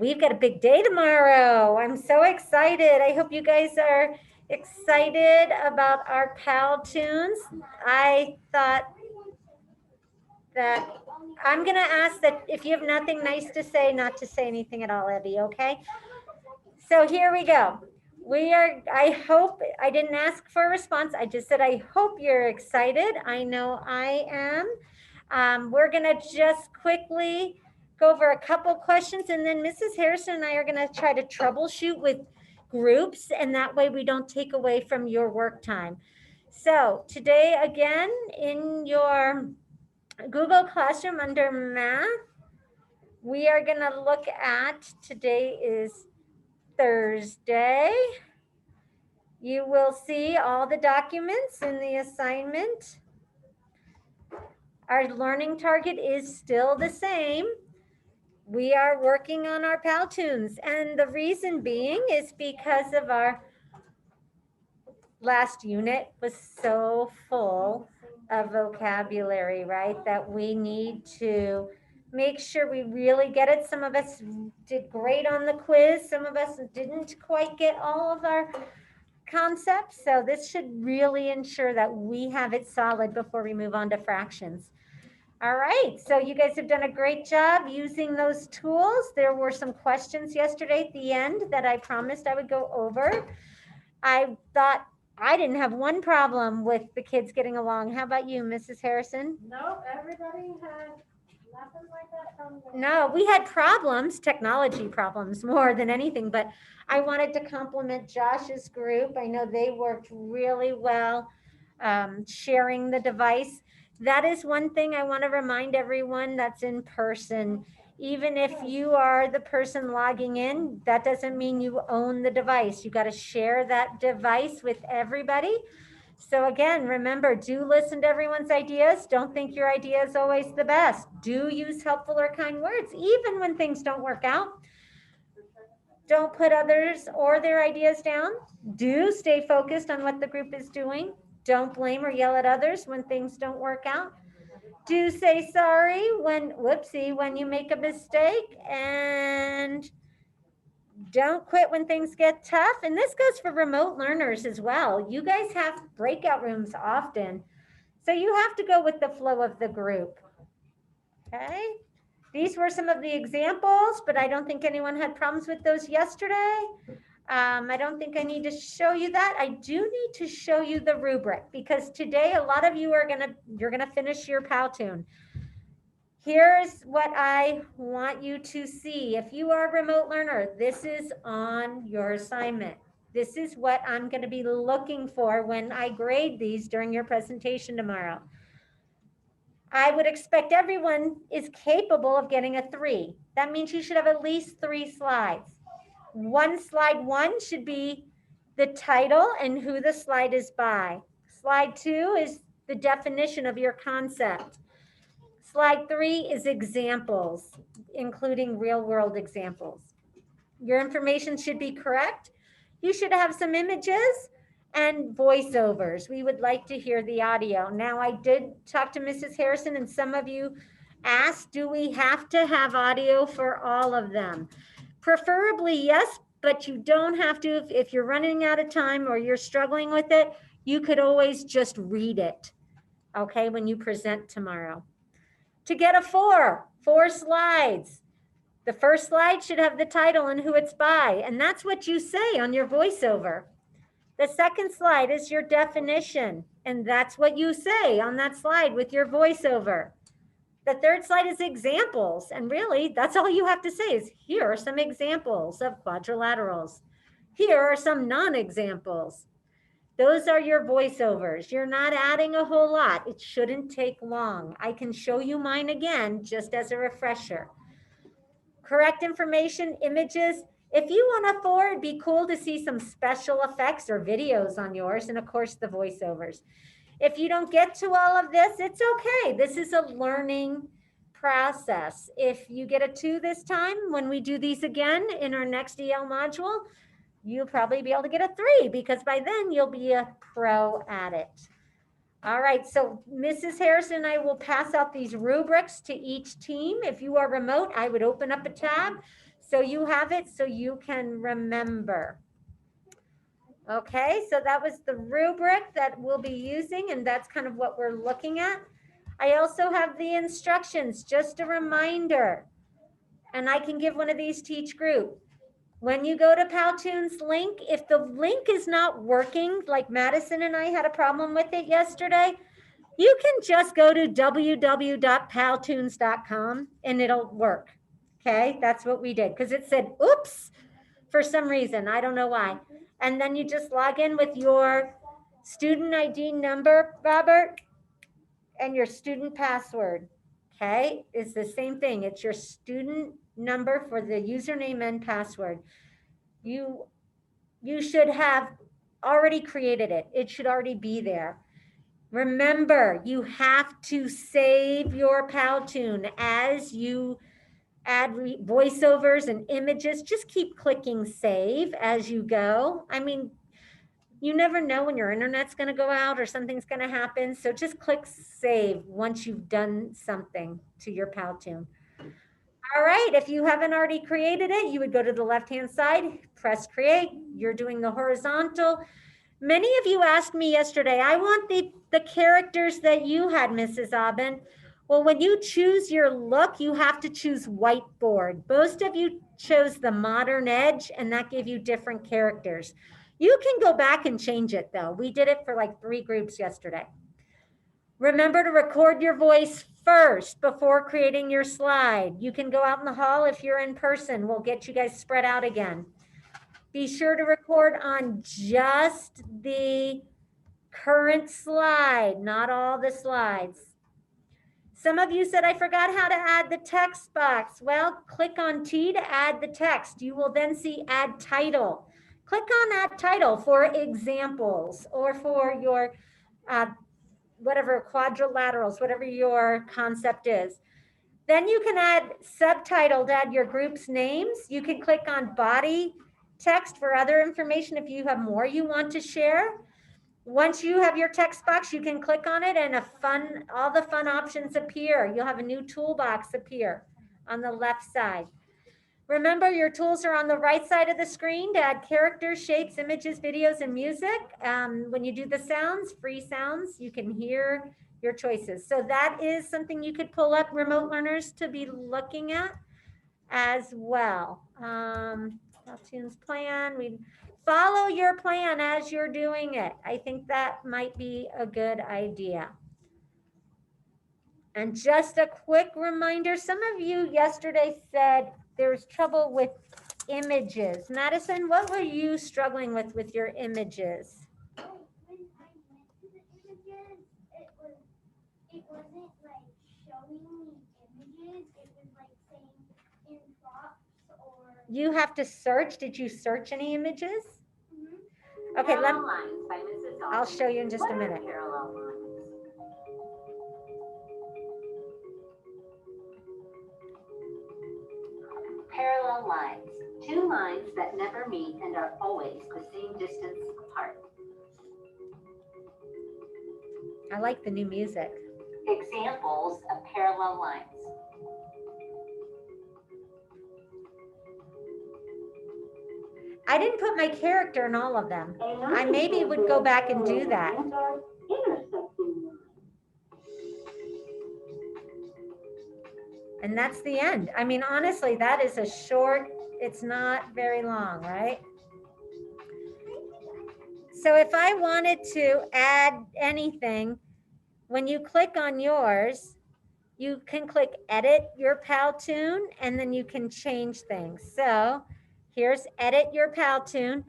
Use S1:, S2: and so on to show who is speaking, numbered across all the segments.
S1: we've got a big day tomorrow. I'm so excited. I hope you guys are excited about our Powtoons. I thought that I'm going to ask that if you have nothing nice to say, not to say anything at all, Evie, okay? So here we go. I hope, I didn't ask for a response. I just said, I hope you're excited. I know I am. We're going to just quickly go over a couple questions, and then Mrs. Harrison and I are going to try to troubleshoot with groups, and that way we don't take away from your work time. So today, again, in your Google Classroom under math, we are going to look at, today is Thursday. You will see all the documents in the assignment. Our learning target is still the same. We are working on our Powtoons, and the reason being is because of our last unit was so full of vocabulary, right? That we need to make sure we really get it. Some of us did great on the quiz. Some of us didn't quite get all of our concepts. So this should really ensure that we have it solid before we move on to fractions. All right, so you guys have done a great job using those tools. There were some questions yesterday at the end that I promised I would go over. I thought I didn't have one problem with the kids getting along. How about you, Mrs. Harrison?
S2: No, everybody had nothing like that from the.
S1: No, we had problems, technology problems more than anything, but I wanted to compliment Josh's group. I know they worked really well sharing the device. That is one thing I want to remind everyone that's in person. Even if you are the person logging in, that doesn't mean you own the device. You got to share that device with everybody. So again, remember, do listen to everyone's ideas. Don't think your idea is always the best. Do use helpful or kind words, even when things don't work out. Don't put others or their ideas down. Do stay focused on what the group is doing. Don't blame or yell at others when things don't work out. Do say sorry when you make a mistake, and don't quit when things get tough. And this goes for remote learners as well. You guys have breakout rooms often, so you have to go with the flow of the group. Okay, these were some of the examples, but I don't think anyone had problems with those yesterday. I don't think I need to show you that. I do need to show you the rubric, because today a lot of you are you're gonna finish your Powtoon. Here's what I want you to see. If you are a remote learner, this is on your assignment. This is what I'm going to be looking for when I grade these during your presentation tomorrow. I would expect everyone is capable of getting a 3. That means you should have at least 3 slides. Slide 1 should be the title and who the slide is by. Slide 2 is the definition of your concept. Slide 3 is examples, including real world examples. Your information should be correct. You should have some images and voiceovers. We would like to hear the audio. Now, I did talk to Mrs. Harrison, and some of you asked, do we have to have audio for all of them? Preferably, yes, but you don't have to. If you're running out of time or you're struggling with it, you could always just read it, okay, when you present tomorrow. To get a 4 slides. The first slide should have the title and who it's by, and that's what you say on your voiceover. The second slide is your definition, and that's what you say on that slide with your voiceover. The third slide is examples, and really that's all you have to say is, here are some examples of quadrilaterals. Here are some non-examples. Those are your voiceovers. You're not adding a whole lot. It shouldn't take long. I can show you mine again just as a refresher. Correct information, images. If you want a 4, it'd be cool to see some special effects or videos on yours, and of course the voiceovers. If you don't get to all of this, it's okay. This is a learning process. If you get a 2 this time, when we do these again in our next EL module, you'll probably be able to get a 3, because by then you'll be a pro at it. All right, so Mrs. Harrison and I will pass out these rubrics to each team. If you are remote, I would open up a tab, So you have it so you can remember. Okay, so that was the rubric that we'll be using, and that's kind of what we're looking at. I also have the instructions, just a reminder, and I can give one of these to each group. When you go to Powtoons link, if the link is not working, like Madison and I had a problem with it yesterday, you can just go to www.powtoons.com and it'll work. Okay, that's what we did because it said, oops, for some reason. I don't know why. And then you just log in with your student ID number, Robert, and your student password. Okay, it's the same thing. It's your student number for the username and password. You should have already created it. It should already be there. Remember, you have to save your Powtoon as you add voiceovers and images. Just keep clicking save as you go. I mean, you never know when your internet's going to go out or something's going to happen. So just click save once you've done something to your Powtoon. All right, if you haven't already created it, you would go to the left-hand side, press create. You're doing the horizontal. Many of you asked me yesterday, I want the characters that you had, Mrs. Aubin. Well, when you choose your look, you have to choose whiteboard. Most of you chose the modern edge, and that gave you different characters. You can go back and change it, though. We did it for like 3 groups yesterday. Remember to record your voice first before creating your slide. You can go out in the hall if you're in person. We'll get you guys spread out again. Be sure to record on just the current slide, not all the slides. Some of you said, I forgot how to add the text box. Well, click on T to add the text. You will then see add title. Click on add title for examples or for your whatever quadrilaterals, whatever your concept is. Then you can add subtitle to add your group's names. You can click on body text for other information if you have more you want to share. Once you have your text box, you can click on it and all the fun options appear. You'll have a new toolbox appear on the left side. Remember, your tools are on the right side of the screen to add characters, shapes, images, videos, and music. When you do the sounds, free sounds, you can hear your choices. So that is something you could pull up remote learners to be looking at as well. Powtoons plan, we follow your plan as you're doing it. I think that might be a good idea. And just a quick reminder, some of you yesterday said there's trouble with images. Madison, what were you struggling with your images?
S2: When I went to the images, it wasn't like showing me images. It was like saying in props or.
S1: You have to search. Did you search any images?
S2: Mm-hmm.
S1: Okay, I'll show you in just a minute.
S3: Parallel lines. Parallel lines. 2 lines that never meet and are always the same distance apart.
S1: I like the new music.
S3: Examples of parallel lines.
S1: I didn't put my character in all of them. I maybe would go back and do that. And that's the end. I mean, honestly, that is a short, it's not very long, right? So if I wanted to add anything, when you click on yours, you can click edit your Powtoon and then you can change things. So here's edit your Powtoon.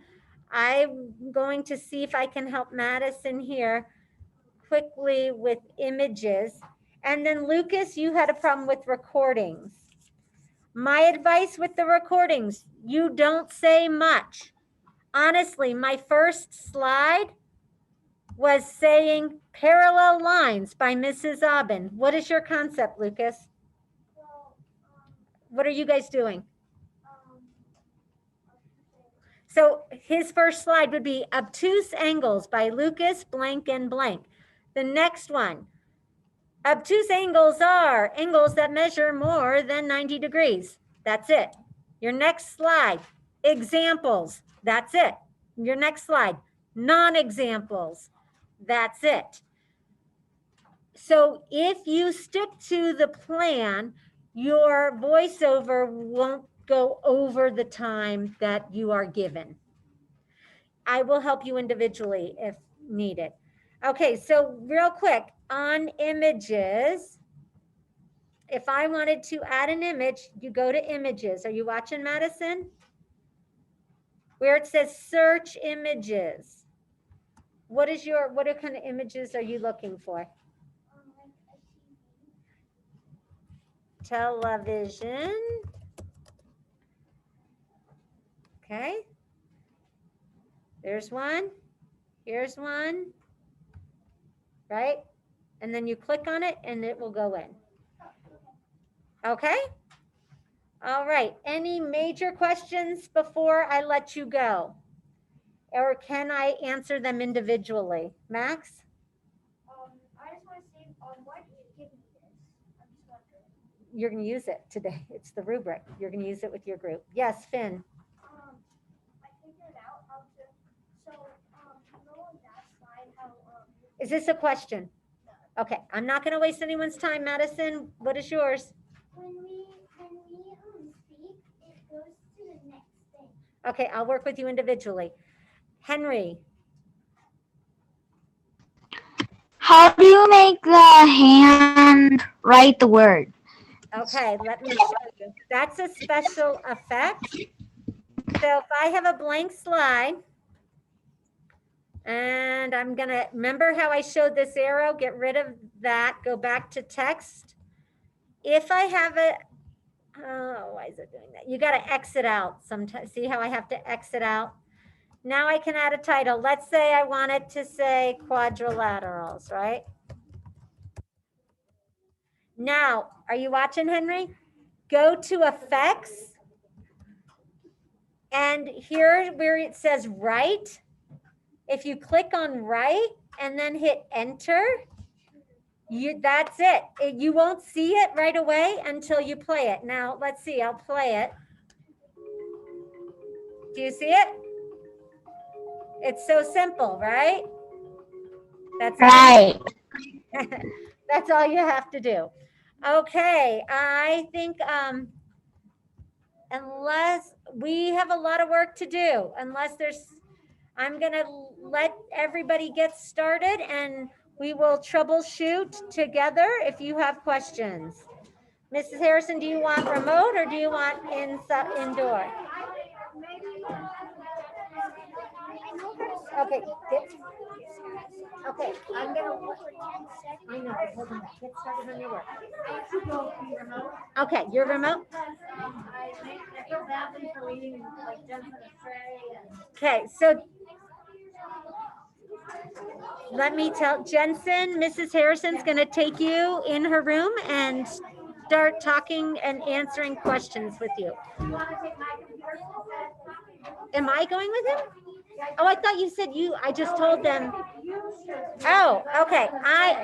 S1: I'm going to see if I can help Madison here quickly with images. And then Lucas, you had a problem with recordings. My advice with the recordings, you don't say much. Honestly, my first slide was saying parallel lines by Mrs. Aubin. What is your concept, Lucas?
S2: Well,
S1: What are you guys doing? So his first slide would be obtuse angles by Lucas blank and blank. The next one, obtuse angles are angles that measure more than 90 degrees. That's it. Your next slide, examples. That's it. Your next slide, non-examples. That's it. So if you stick to the plan, your voiceover won't go over the time that you are given. I will help you individually if needed. Okay, so real quick on images. If I wanted to add an image, you go to images. Are you watching, Madison? Where it says search images. What kind of images are you looking for?
S2: Like a TV.
S1: Television. Okay. There's one. Here's one. Right? And then you click on it and it will go in. Okay? All right. Any major questions before I let you go? Or can I answer them individually? Max?
S2: I just want to say, why did you give me this? I'm just wondering.
S1: You're going to use it today. It's the rubric. You're going to use it with your group. Yes, Finn.
S2: I figured out how to. So, you know on that slide how
S1: Is this a question? Okay, I'm not going to waste anyone's time. Madison, what is yours?
S2: when we speak, it goes to the next thing.
S1: Okay, I'll work with you individually. Henry.
S4: How do you make the hand write the word?
S1: Okay, let me show you. That's a special effect. So if I have a blank slide, and I'm gonna, remember how I showed this arrow? Get rid of that, go back to text. If I have a, oh, why is it doing that? You gotta exit out sometimes. See how I have to exit out? Now I can add a title. Let's say I wanted to say quadrilaterals, right? Now, are you watching, Henry? Go to effects. And here where it says write, if you click on write and then hit enter, that's it. You won't see it right away until you play it. Now, let's see, I'll play it. Do you see it? It's so simple, right? That's
S4: Right.
S1: that's all you have to do. Okay, I think unless we have a lot of work to do, I'm gonna let everybody get started and we will troubleshoot together if you have questions. Mrs. Harrison, do you want remote or do you want indoor? Okay, okay, I'm gonna, I know, but hold on, get started on your work. Okay, your remote? Okay, so let me tell Jensen, Mrs. Harrison's gonna take you in her room and start talking and answering questions with you. Am I going with him? Oh, I thought you said I just told them. Oh, okay.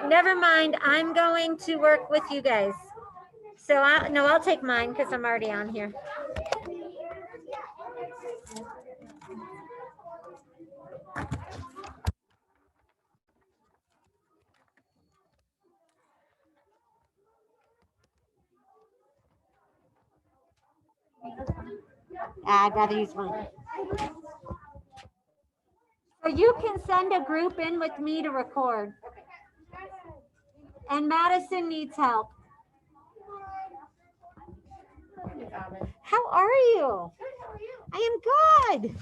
S1: Never mind. I'm going to work with you guys. So I'll take mine because I'm already on here. I'd rather use mine. So you can send a group in with me to record. And Madison needs help. How are you? I am good.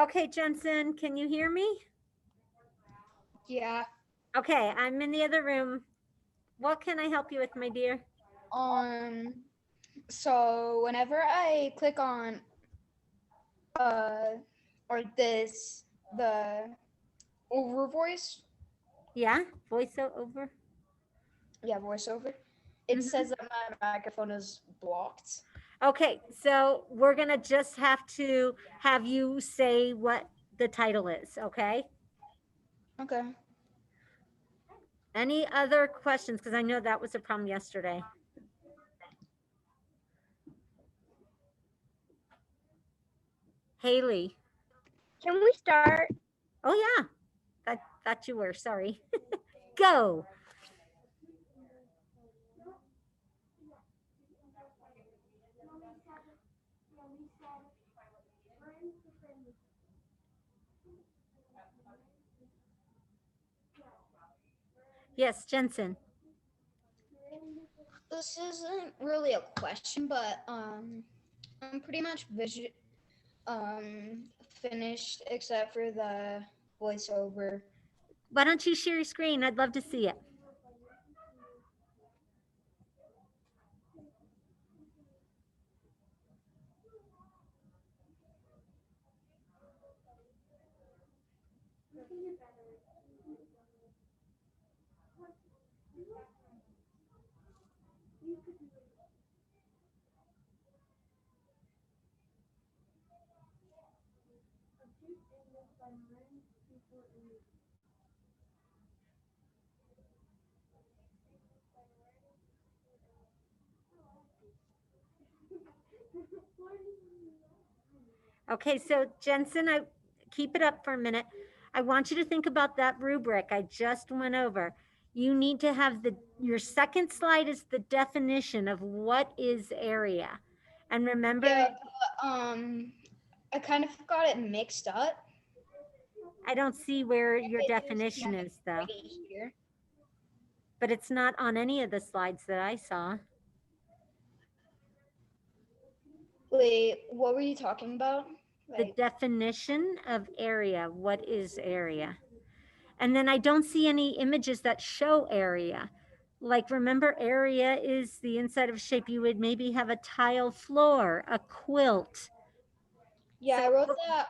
S1: Okay, Jensen, can you hear me?
S5: Yeah.
S1: Okay, I'm in the other room. What can I help you with, my dear?
S5: So whenever I click on or this the over voice,
S1: Yeah, voiceover.
S5: yeah, voiceover, it says that my microphone is blocked.
S1: Okay, so we're gonna just have to have you say what the title is, okay?
S5: Okay.
S1: Any other questions? Because I know that was a problem yesterday. Haley.
S4: Can we start?
S1: Oh yeah, that thought you were. Sorry. Go. Yes, Jensen.
S5: This isn't really a question, but I'm pretty much finished except for the voiceover.
S1: Why don't you share your screen? I'd love to see it. Okay, so Jensen, I keep it up for a minute. I want you to think about that rubric I just went over. You need to have your second slide is the definition of what is area. And remember,
S5: Yeah, but, I kind of got it mixed up.
S1: I don't see where your
S5: It is
S1: definition
S5: kind of
S1: is though,
S5: right here.
S1: but it's not on any of the slides that I saw.
S5: Wait, what were you talking about?
S1: The
S5: Like,
S1: definition of area, what is area? And then I don't see any images that show area. Like remember, area is the inside of a shape. You would maybe have a tile floor, a quilt.
S5: yeah,
S1: So
S5: I wrote that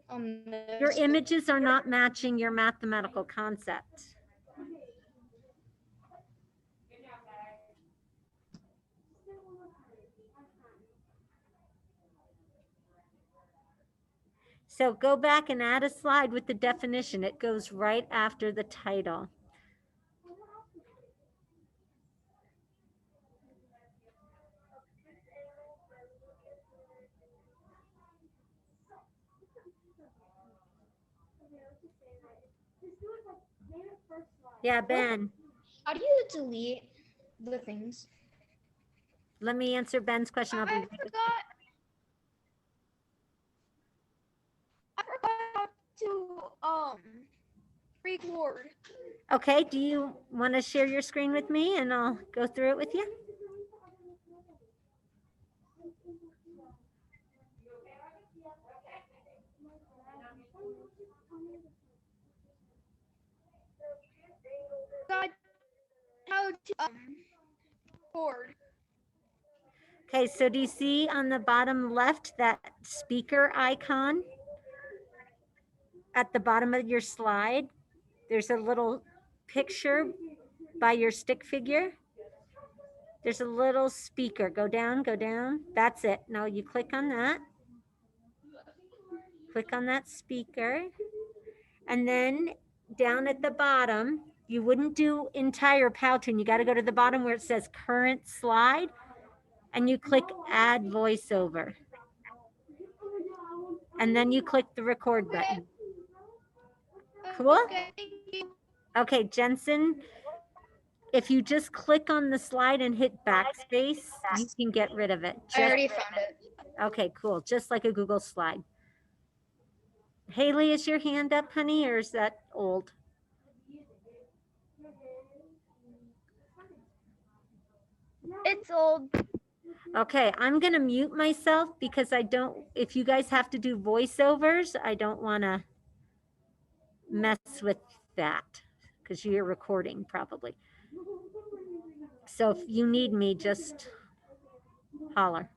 S5: on
S1: your
S5: this.
S1: images are not matching your mathematical concept. So go back and add a slide with the definition. It goes right after the title. Yeah, Ben.
S5: How do you delete the things?
S1: Let me answer Ben's question. I'll be
S5: I
S1: right back.
S5: forgot. I forgot to record.
S1: Okay, do you want to share your screen with me and I'll go through it with you?
S5: God, how to record.
S1: Okay, so do you see on the bottom left that speaker icon? At the bottom of your slide, there's a little picture by your stick figure. There's a little speaker. Go down, go down. That's it. Now you click on that. Click on that speaker. And then down at the bottom, you wouldn't do entire Powtoon. You got to go to the bottom where it says current slide and you click add voiceover. And then you click the record button. Cool?
S5: Okay, thank you.
S1: Okay, Jensen, if you just click on the slide and hit backspace, you can get rid of it.
S5: I already found it.
S1: Okay, cool. Just like a Google slide. Haley, is your hand up, honey, or is that old?
S4: It's old.
S1: Okay, I'm going to mute myself because I don't, if you guys have to do voiceovers, I don't want to mess with that because you're recording probably. So if you need me, just holler.